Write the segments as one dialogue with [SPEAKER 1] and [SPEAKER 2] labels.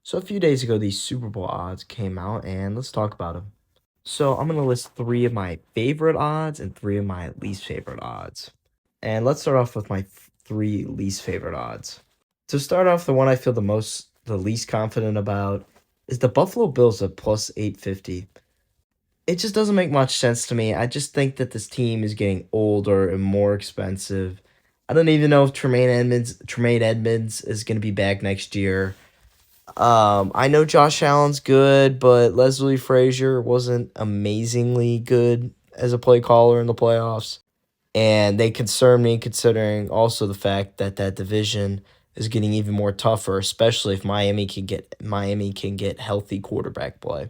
[SPEAKER 1] So a few days ago, these Super Bowl odds came out, and let's talk about them. So I'm gonna list three of my favorite odds and three of my least favorite odds. And let's start off with my three least favorite odds. To start off, the one I feel the least confident about is the Buffalo Bills at plus 850. It just doesn't make much sense to me. I just think that this team is getting older and more expensive. I don't even know if Tremaine Edmonds is gonna be back next year. I know Josh Allen's good, but Leslie Frazier wasn't amazingly good as a play caller in the playoffs. And they concern me considering also the fact that that division is getting even more tougher, especially if Miami can get healthy quarterback play.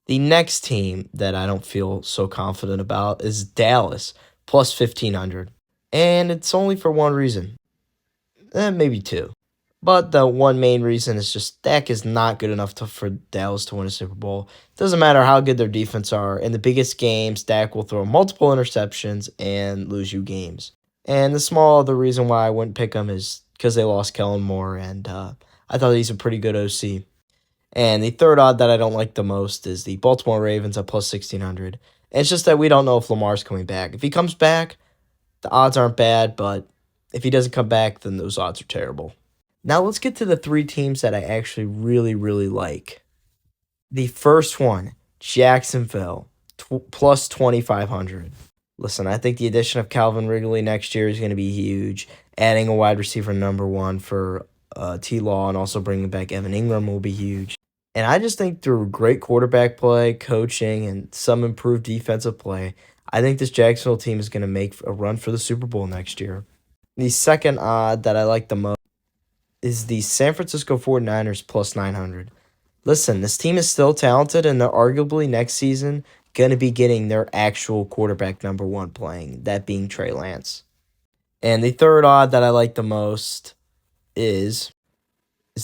[SPEAKER 1] The next team that I don't feel so confident about is Dallas plus 1500. And it's only for one reason. Maybe two. But the one main reason is just Dak is not good enough for Dallas to win a Super Bowl. Doesn't matter how good their defense are. In the biggest games, Dak will throw multiple interceptions and lose you games. And the reason why I wouldn't pick him is because they lost Kellen Moore, and I thought he's a pretty good OC. And the third odd that I don't like the most is the Baltimore Ravens at plus 1600. And it's just that we don't know if Lamar's coming back. If he comes back, the odds aren't bad, but if he doesn't come back, then those odds are terrible. Now let's get to the three teams that I actually really, really like. The first one, Jacksonville, plus 2,500. Listen, I think the addition of Calvin Ridley next year is going to be huge. Adding a wide receiver number one for T Law and also bringing back Evan Ingram will be huge. And I just think through great quarterback play, coaching, and some improved defensive play, I think this Jacksonville team is going to make a run for the Super Bowl next year. The second odd that I like the most is the San Francisco 49ers plus 900. Listen, this team is still talented, and they're arguably next season going to be getting their actual quarterback number one playing, that being Trey Lance. And the third odd that I like the most is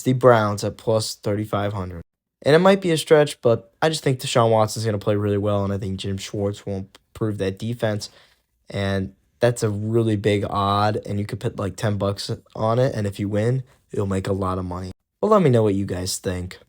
[SPEAKER 1] the Browns at plus 3,500. And it might be a stretch, but I just think Deshaun Watson's going to play really well, and I think Jim Schwartz will improve that defense. And that's a really big odd, and you could put like $10 on it, and if you win, you'll make a lot of money. But let me know what you guys think.